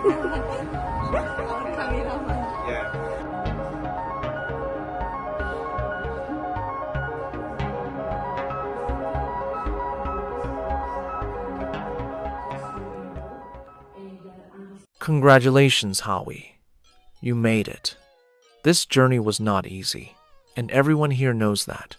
Yeah. Congratulations, Howie. You made it. This journey was not easy, and everyone here knows that.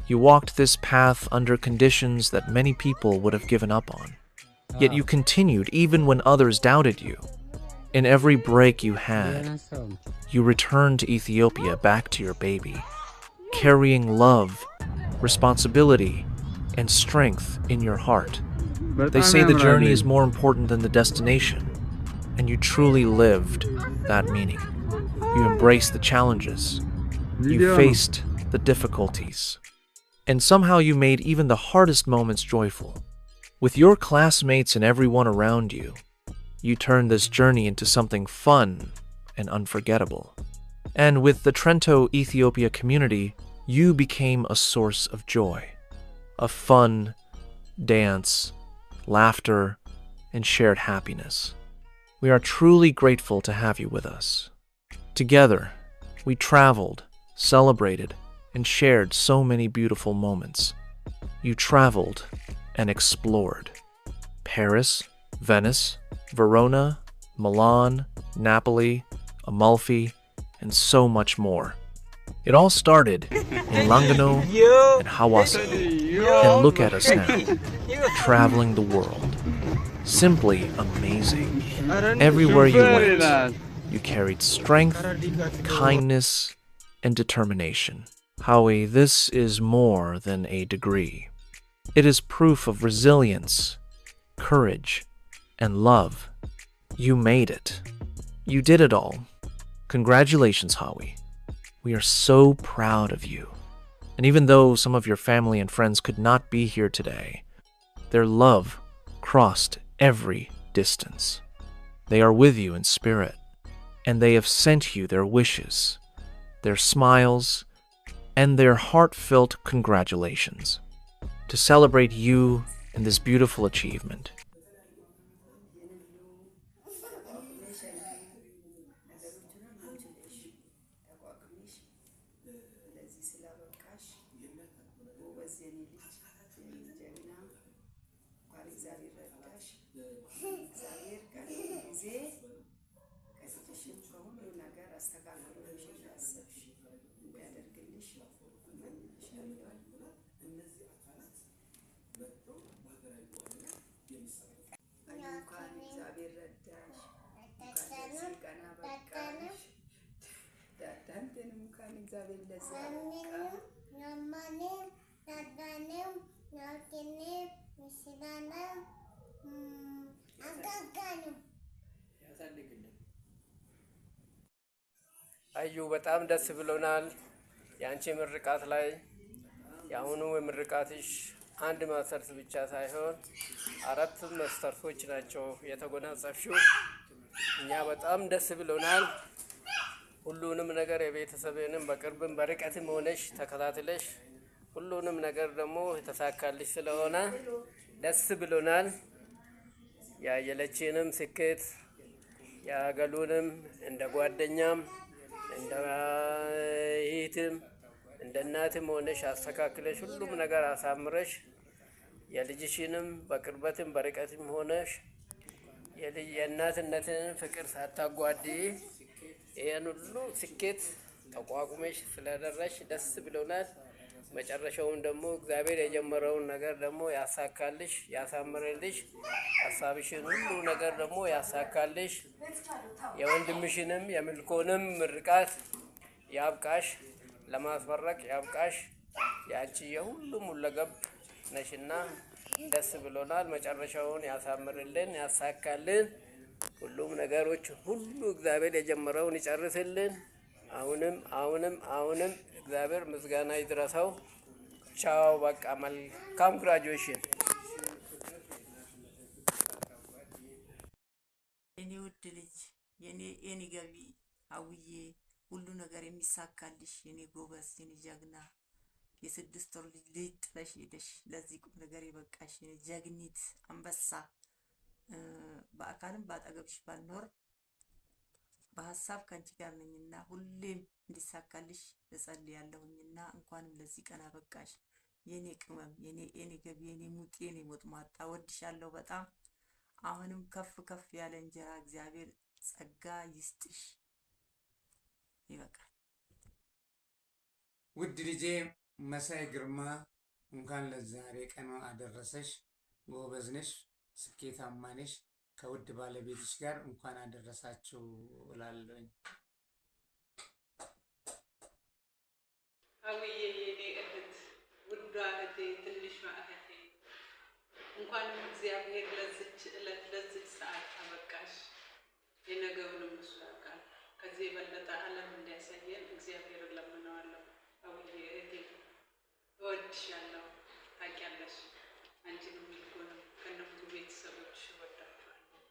You walked this path under conditions that many people would have given up on. Yet you continued even when others doubted you. In every break you had, you returned to Ethiopia back to your baby, carrying love, responsibility, and strength in your heart. They say the journey is more important than the destination, and you truly lived that meaning. You embraced the challenges, you faced the difficulties, and somehow you made even the hardest moments joyful. With your classmates and everyone around you, you turned this journey into something fun and unforgettable. And with the Trento Ethiopia community, you became a source of joy, of fun, dance, laughter, and shared happiness. We are truly grateful to have you with us. Together, we traveled, celebrated, and shared so many beautiful moments. You traveled and explored. Paris, Venice, Verona, Milan, Napoli, Amalfi, and so much more. It all started in Langano and Hawassa. And look at us now, traveling the world. Simply amazing. Everywhere you went, you carried strength, kindness, and determination. Howie, this is more than a degree. It is proof of resilience, courage, and love. You made it. You did it all. Congratulations, Howie. We are so proud of you. And even though some of your family and friends could not be here today, their love crossed every distance. They are with you in spirit, and they have sent you their wishes, their smiles, and their heartfelt congratulations to celebrate you and this beautiful achievement. አዩ በጣም ደስ ብሎናል ያንቺ ምርቃት ላይ ያሁኑ ምርቃትሽ አንድ ማስተርስ ብቻ ሳይሆን አራት ማስተርሶች ናቸው የተጎናጸፍሽው እኛ በጣም ደስ ብሎናል ሁሉንም ነገር የቤተሰብንም በቅርብም በርቀትም ሆነሽ ተከታትለሽ ሁሉንም ነገር ደግሞ የተሳካልሽ ስለሆነ ደስ ብሎናል ያየለችንም ስኬት ያገሉንም እንደ ጓደኛም እንደ ይትም እንደ እናትም ሆነሽ አስተካክለሽ ሁሉም ነገር አሳምረሽ የልጅሽንም በቅርበትም በርቀትም ሆነሽ የእናትነትን ፍቅር ሳታጓዲ ይሄን ሁሉ ስኬት ተቋቁመሽ ስለደረሽ ደስ ብሎናል መጨረሻውን ደግሞ እግዚአብሔር የጀመረውን ነገር ደግሞ ያሳካልሽ ያሳምረልሽ ሐሳብሽን ሁሉ ነገር ደግሞ ያሳካልሽ የወንድምሽንም የምልኮንም ምርቃት ያብቃሽ ለማስመረቅ ያብቃሽ ያንቺ የሁሉም ለገብ ነሽና ደስ ብሎናል መጨረሻውን ያሳምርልን ያሳካልን ሁሉም ነገሮች ሁሉ እግዚአብሔር የጀመረውን ይጨርስልን አሁንም እግዚአብሔር ምስጋና ይድረሰው ቻው በቃ መልካም ግራጁዌሽን የኔ ውድ ልጅ የኔ ገቢ አውዬ ሁሉ ነገር የሚሳካልሽ የኔ ጎበዝ የኔ ጀግና የስድስት ወር ልጅ ጥለሽ ሄደሽ ለዚህ ቁም ነገር የበቃሽ የኔ ጀግኒት አንበሳ በአካልም ባጠገብሽ ባልኖር በሐሳብ ካንቺ ጋር ነኝና ሁሌም እንዲሳካልሽ እጸልያለሁኝና እንኳንም ለዚህ ቀን አበቃሽ የኔ ቅመም የኔ ገቢ የኔ ሙጤ የኔ ሞጥማጣ ወድሻለሁ በጣም አሁንም ከፍ ያለ እንጀራ እግዚአብሔር ጸጋ ይስጥሽ ይበቃል። ውድ ልጄ መሳይ ግርማ እንኳን ለዛሬ ቀን አደረሰሽ። ጎበዝ ነሽ፣ ስኬታማ ነሽ። ከውድ ባለቤትሽ ጋር እንኳን አደረሳችሁ እላለሁኝ። አውዬ የኔ እህት ውዷ እህቴ ትንሿ እህቴ እንኳንም እግዚአብሔር ለዚች ዕለት ለዚች ሰዓት አበቃሽ። የነገውንም እሱ ያውቃል። ከዚህ የበለጠ ዓለም እንዲያሳየን እግዚአብሔር እለምነዋለሁ። አውዬ እህቴ እወድሻለሁ፣ ታውቂያለሽ። አንቺንም ልጎንም ከነሙሉ ቤተሰቦች እወዳችኋለሁ።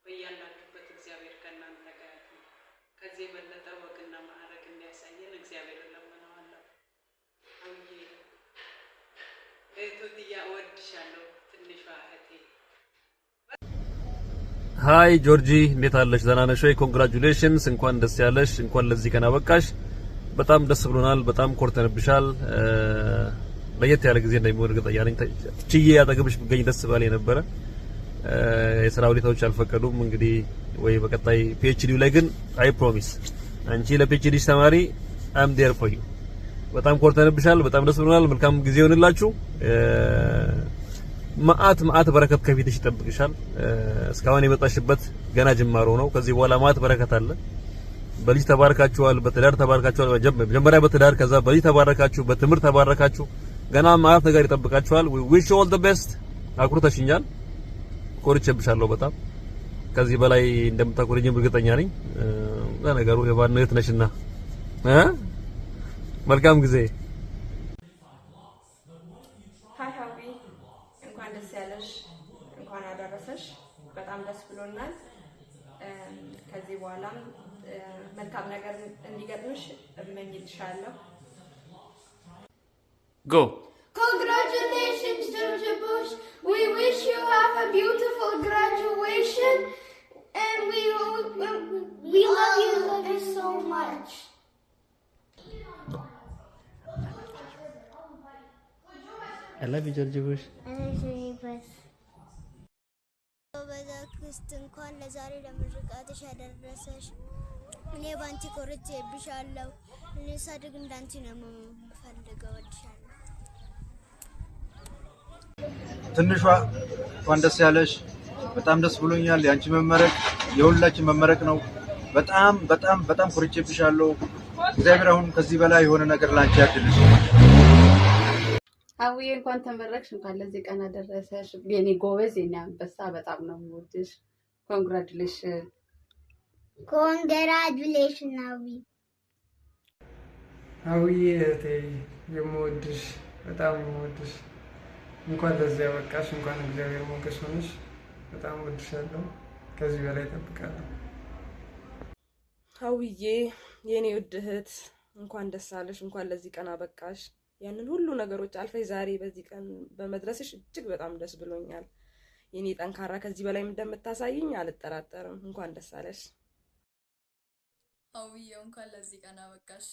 በያላችሁበት እግዚአብሔር ከእናንተ ጋር ይሁን። ከዚህ የበለጠ ወግና ማዕረግ እንዲያሳየን እግዚአብሔር እለምነዋለሁ። አውዬ እህቶትያ እወድሻለሁ፣ ትንሿ እህቴ። ሃይ ጆርጂ እንዴት አለሽ? ደህና ነሽ ወይ? ኮንግራቹሌሽንስ፣ እንኳን ደስ ያለሽ፣ እንኳን ለዚህ ቀን አበቃሽ። በጣም ደስ ብሎናል። በጣም ኮርተንብሻል። ለየት ያለ ጊዜ እንደሚሆን እርግጠኛ ነኝ። ችዬ ያጠገብሽ ብገኝ ደስ ባለኝ ነበረ። የሥራ ሁኔታዎች አልፈቀዱም። እንግዲህ ወይ በቀጣይ ፒኤችዲ ላይ ግን አይ ፕሮሚስ አንቺ ለፒኤችዲ ተማሪ አም ዴር ፎር ዩ። በጣም ኮርተንብሻል። በጣም ደስ ብሎናል። መልካም ጊዜ ይሆንላችሁ። ማአት በረከት ከፊትሽ ይጠብቅሻል። እስካሁን የመጣሽበት ገና ጅማሮ ነው። ከዚህ በኋላ ማአት በረከት አለ። በልጅ ተባረካችኋል፣ በትዳር ተባረካችኋል። መጀመሪያ በትዳር ከዛ በልጅ ተባረካችሁ፣ በትምህርት ተባረካችሁ። ገና ማአት ነገር ይጠብቃችኋል። we wish you all the best። አኩርተሽኛል፣ ኮርቼብሻለሁ በጣም ከዚህ በላይ እንደምታኮርኝም እርግጠኛ ነኝ። ለነገሩ የባንነት ነሽና መልካም ጊዜ። ሃይ ሃዊ እንኳን ደስ ያለሽ፣ እንኳን አደረሰሽ። በጣም ደስ ብሎናል። ከዚህ በኋላም መልካም ነገር እንዲገጥምሽ እመኝልሻለሁ። Go. Congratulations, Georgia Bush. We wish you have a beautiful graduation, and we love you so much. I love you, Georgia Bush. I love you, Bush. በዛክስት እንኳን ለዛሬ ለምርቃትሽ ያደረሰሽ። እኔ ባንቺ ኮርቼብሻለሁ። እኔ ሳድግ እንዳንቺ ነው የምፈልገው። ወድሻለሁ። ትንሿ እንኳን ደስ ያለሽ። በጣም ደስ ብሎኛል። ያንቺ መመረቅ የሁላችን መመረቅ ነው። በጣም ኮርቼብሻለሁ። እግዚአብሔር አሁን ከዚህ በላይ የሆነ ነገር ላንቺ ያድልሽ። አውዬ እንኳን ተመረቅሽ፣ እንኳን ለዚህ ቀን አደረሰሽ። የኔ ጎበዝ፣ የኔ አንበሳ፣ በጣም ነው የምወድሽ። ኮንግራቹሌሽን አውዬ እህቴ የምወድሽ፣ በጣም የምወድሽ፣ እንኳን ለዚህ ያበቃሽ። እንኳን እግዚአብሔር ሞገስ ሆነሽ። በጣም ወድሻለሁ። ከዚህ በላይ እጠብቃለሁ። አውዬ የኔ ውድ እህት እንኳን ደስ አለሽ፣ እንኳን ለዚህ ቀን አበቃሽ። ያንን ሁሉ ነገሮች አልፈሽ ዛሬ በዚህ ቀን በመድረስሽ እጅግ በጣም ደስ ብሎኛል። የኔ ጠንካራ ከዚህ በላይ እንደምታሳይኝ አልጠራጠርም። እንኳን ደስ አለሽ አውዬ፣ እንኳን ለዚህ ቀን አበቃሽ።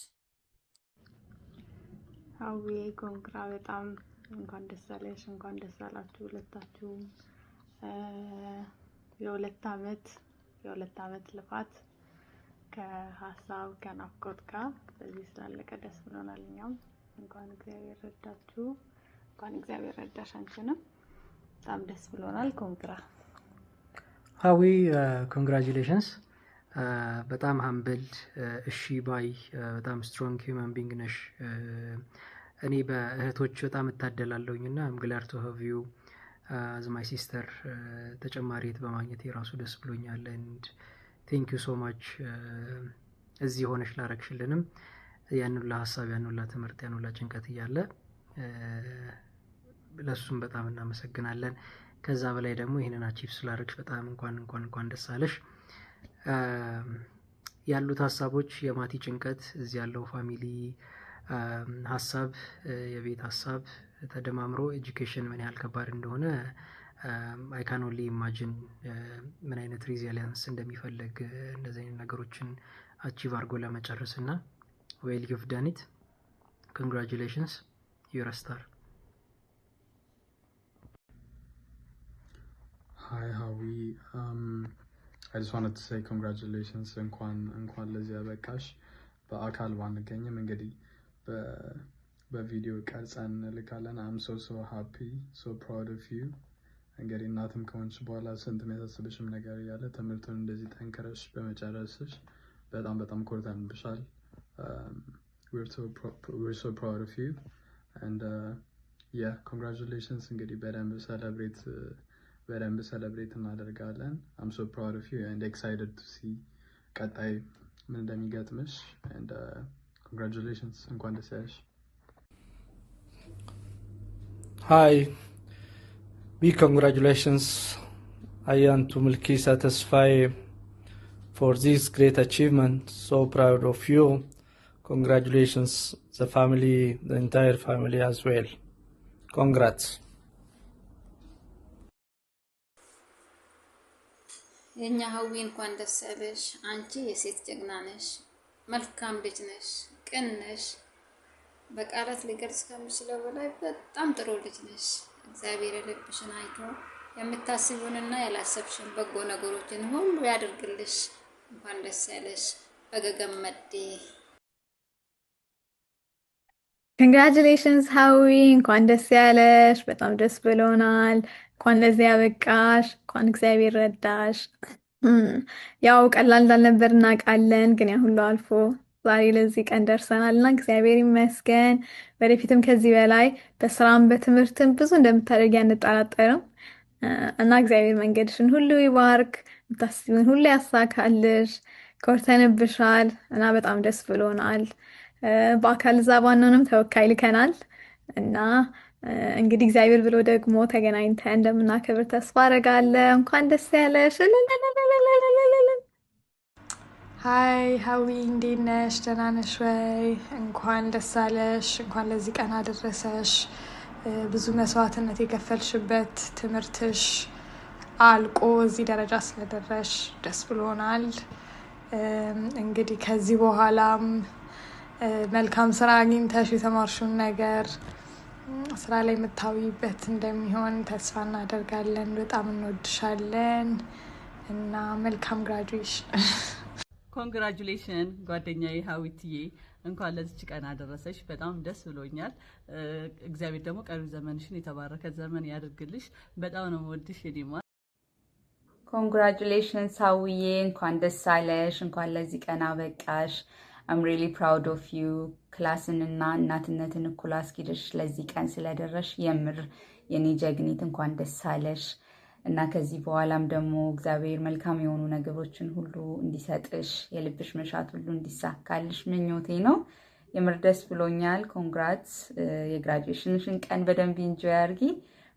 አውዬ ኮንግራ፣ በጣም እንኳን ደስ አለሽ፣ እንኳን ደስ አላችሁ ሁለታችሁም። የሁለት ዓመት ልፋት ከሀሳብ ከናፍቆት ጋር በዚህ ስላለቀ ደስ ብሎናል። እኛም እንኳን እግዚአብሔር ረዳችሁ፣ እንኳን እግዚአብሔር ረዳሽ አንቺንም። በጣም ደስ ብሎናል። ኮንግራ ሀዊ፣ ኮንግራቹሌሽንስ። በጣም ሀምብል፣ እሺ ባይ፣ በጣም ስትሮንግ ሂውማን ቢንግ ነሽ። እኔ በእህቶች በጣም እታደላለሁኝ እና አም ግላድ ቱ ሃቭ ዩ አዝ ማይ ሲስተር። ተጨማሪ እህት በማግኘት የራሱ ደስ ብሎኛል። ኤንድ ቴንክ ዩ ሶ ማች እዚህ ሆነሽ ላረግሽልንም ያኑላ ሀሳብ፣ ያኑላ ትምህርት፣ ያኑላ ጭንቀት እያለ ለሱም በጣም እናመሰግናለን። ከዛ በላይ ደግሞ ይህንን አቺቭ ስላረግሽ በጣም እንኳን ደስ አለሽ። ያሉት ሀሳቦች የማቲ ጭንቀት፣ እዚህ ያለው ፋሚሊ ሀሳብ፣ የቤት ሀሳብ ተደማምሮ ኤጁኬሽን ምን ያህል ከባድ እንደሆነ አይ ካን ኦንሊ ኢማጂን ምን አይነት ሪዚሊየንስ እንደሚፈልግ እንደዚህ አይነት ነገሮችን አቺቭ አድርጎ ለመጨረስ እና ዌል ዩቭ ዳን ኢት ኮንግራቹሌሽንስ ዩር ስታር። Hi Howie, I just wanted to say congratulations እንኳን ለዚህ ያበቃሽ። በአካል ባንገኝም እንግዲህ በቪዲዮ ቀርጸን ልካለን። I'm so happy, so proud of you። እንግዲህ እናትም ከሆንሽ በኋላ ስንት የሚያሳስብሽም ነገር ያለ ትምህርቱን እንደዚህ ጠንክረሽ በመጨረስሽ በጣም ኮርተንብሻል። we're so proud of you and yeah, congratulations። እንግዲህ በደንብ celebrate እናደርጋለን። I'm so proud of you and excited to see ቀጣይ ምን እንደሚገጥምሽ and congratulations እንኳን ደስ ያለሽ። Hi, big congratulations Ayantu Milkisa Tesfaye for this great achievement. So proud of you. Congratulations the family, the entire family as well. Congrats. የኛ ሀዊ እንኳን ደስ ያለሽ። አንቺ የሴት ጀግና ነሽ፣ መልካም ልጅ ነሽ፣ ቅን ነሽ። በቃላት ሊገልጽ ከምችለው በላይ በጣም ጥሩ ልጅ ነሽ። እግዚአብሔር ልብሽን አይቶ የምታስቡንና ያላሰብሽን በጎ ነገሮችን ሁሉ ያድርግልሽ። እንኳን ደስ ያለሽ በገገመዴ። Congratulations ሀዊ እንኳን ደስ ያለሽ። በጣም ደስ ብሎናል። እንኳን ለዚህ ያበቃሽ። እንኳን እግዚአብሔር ረዳሽ። ያው ቀላል እንዳልነበር እናውቃለን፣ ግን ያ ሁሉ አልፎ ዛሬ ለዚህ ቀን ደርሰናል እና እግዚአብሔር ይመስገን። ወደፊትም ከዚህ በላይ በስራም በትምህርትም ብዙ እንደምታደርጊ አንጠራጠርም እና እግዚአብሔር መንገድሽን ሁሉ ይባርክ፣ የምታስቢውን ሁሉ ያሳካልሽ። ኮርተንብሻል እና በጣም ደስ ብሎናል። በአካል እዛ ባንሆንም ተወካይ ልከናል እና እንግዲህ እግዚአብሔር ብሎ ደግሞ ተገናኝተን እንደምናከብር ተስፋ አደርጋለሁ። እንኳን ደስ ያለሽ። ሃይ ሀዊ እንዴት ነሽ? ደህና ነሽ ወይ? እንኳን ደስ አለሽ። እንኳን ለዚህ ቀን አደረሰሽ። ብዙ መስዋዕትነት የከፈልሽበት ትምህርትሽ አልቆ እዚህ ደረጃ ስለደረሽ ደስ ብሎናል። እንግዲህ ከዚህ በኋላም መልካም ስራ አግኝተሽ የተማርሽውን ነገር ስራ ላይ የምታዊበት እንደሚሆን ተስፋ እናደርጋለን። በጣም እንወድሻለን እና መልካም ግራጁዌሽን። ኮንግራጁሌሽን ጓደኛዬ ሀዊትዬ፣ እንኳን ለዚች ቀን አደረሰሽ። በጣም ደስ ብሎኛል። እግዚአብሔር ደግሞ ቀሪው ዘመንሽን የተባረከ ዘመን ያድርግልሽ። በጣም ነው የምወድሽ የኔማ። ኮንግራጁሌሽንስ ሀዊዬ፣ እንኳን ደስ አለሽ። እንኳን ለዚህ ቀን አበቃሽ። I'm really proud of you። ክላስንና እናትነትን እኩል አስኪደሽ ለዚህ ቀን ስለደረሽ የምር የኔ ጀግኒት እንኳን ደስ አለሽ እና ከዚህ በኋላም ደግሞ እግዚአብሔር መልካም የሆኑ ነገሮችን ሁሉ እንዲሰጥሽ የልብሽ መሻት ሁሉ እንዲሳካልሽ ምኞቴ ነው። የምር ደስ ብሎኛል። ኮንግራትስ። የግራጁዌሽንሽን ቀን በደንብ ኢንጆይ አድርጊ።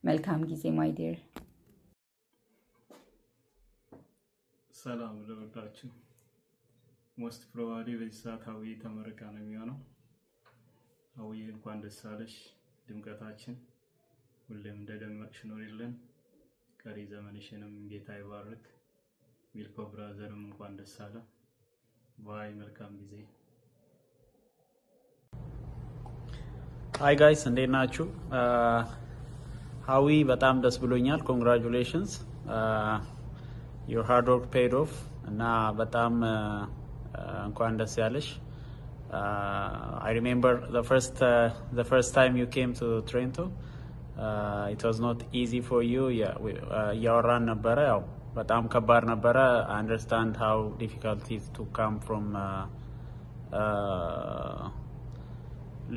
መልካም ጊዜ ማይ ዲር። ሰላም ለወዳችሁ። ሞስት ፕሮባብሊ በዚህ ሰዓት ሀዊ ተመረቃ ነው የሚሆነው። ሀዊ እንኳን ደስ አለሽ። ድምቀታችን ሁሌም እንደደመቅሽ ኖሪልን። ቀሪ ዘመንሽንም ጌታ ይባርክ። ሚልኮ ብራዘርም እንኳን ደስ አለ። ባይ። መልካም ጊዜ። ሃይ ጋይስ እንዴት ናችሁ? ሀዊ በጣም ደስ ብሎኛል። ኮንግራቹሌሽንስ your hard work paid off እና በጣም እንኳን ደስ ያለሽ። I remember the first time you came to Trento. It was not easy for you. ያወራን ነበረ፣ ያው በጣም ከባድ ነበረ። I understand how difficult it is to come from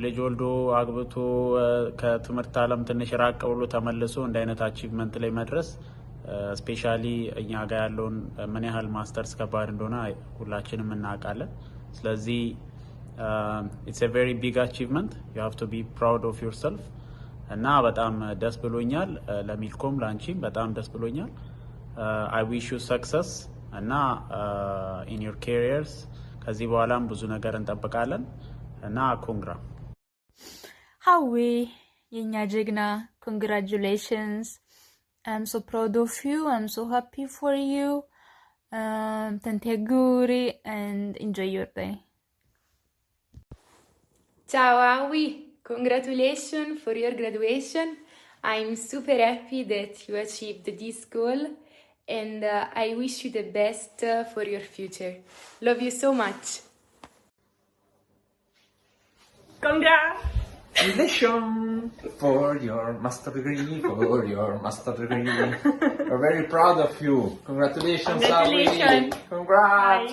ልጅ ወልዶ አግብቶ ከትምህርት ዓለም ትንሽ ራቅ ብሎ ተመልሶ እንደ አይነት አቺቭመንት ላይ መድረስ ስፔሻሊ እኛ ጋር ያለውን ምን ያህል ማስተርስ ከባድ እንደሆነ ሁላችንም እናውቃለን። ስለዚህ it's a very big achievement. You have to be proud of yourself እና በጣም ደስ ብሎኛል። ለሚልኮም ላንቺም በጣም ደስ ብሎኛል። I wish you success እና in your careers ከዚህ በኋላም ብዙ ነገር እንጠብቃለን እና ኮንግራ። ሀዊ የኛ ጀግና ኮንግራቹሌሽንስ። I'm so proud of you. I'm so happy for you. Tanteguri and enjoy your day. Ciao Awi, congratulations for your graduation. I'm super happy that you achieved this goal and I wish you the best for your future. Love you so much. Congratulations for your master degree, We're very proud of you. Congratulations, Awi. Congrats.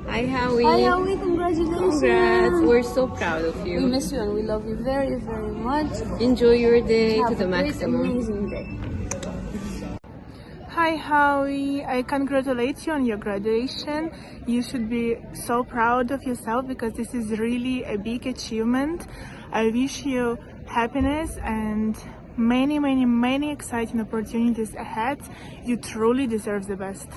Hi Howie. Hi Howie, congratulations. Congrats. We're so proud of you. We miss you and we love you very, very much. Enjoy your day Have to the a great, maximum. amazing day. Hi Howie, I congratulate you on your graduation. You should be so proud of yourself because this is really a big achievement. I wish you happiness and many exciting opportunities ahead. You truly deserve the best.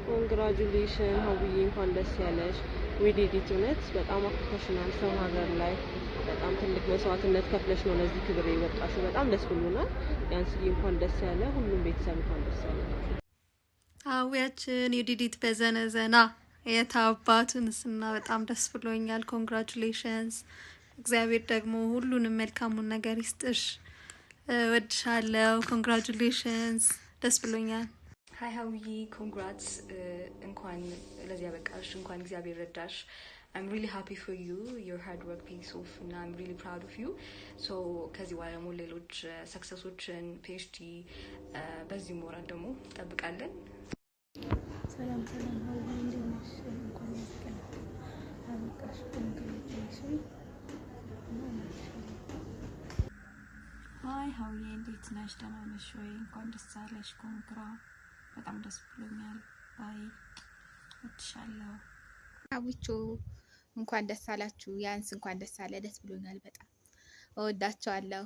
Congratulations Howie, እንኳን ደስ ያለሽ። We did it እውነት በጣም ፕሮፌሽናል ሰው ሀገር ላይ በጣም ትልቅ መስዋዕትነት ከፍለሽ ነው ለዚህ ክብር የወጣሽው። በጣም ደስ ብሎናል። ያንስዬ እንኳን ደስ ያለ። ሁሉም ቤተሰብ እንኳን ደስ ያለ። አዊያችን የዲዲት በዘነዘና የታባቱንስና በጣም ደስ ብሎኛል። ኮንግራቹሌሽንስ። እግዚአብሔር ደግሞ ሁሉንም መልካሙን ነገር ይስጥሽ። ወድሻለሁ። ኮንግራቹሌሽንስ። ደስ ብሎኛል። Hi Howie, congrats. እንኳን ለዚህ ያበቃሽ፣ እንኳን እግዚአብሔር ረዳሽ። I'm really happy for you. Your hard work pays off and I'm really proud of you. So ከዚህ በኋላ ደግሞ ሌሎች ሰክሰሶችን PhD በዚህ ሞራል ደግሞ እንጠብቃለን። ሰላም ሆይ እንዴት ነሽ? እንኳን ለዚህ ቀን አበቃሽ። ኮንግራቹሌሽን። Hi Howie, እንዴት ነሽ? ደህና ነሽ ወይ? እንኳን ደስ አለሽ። ኮንግራ በጣም ደስ ብሎኛል። ባይ ወድሻለሁ። አዊቾ እንኳን ደስ አላችሁ። ያንስ እንኳን ደስ አለ። ደስ ብሎኛል በጣም እወዳቸዋለሁ።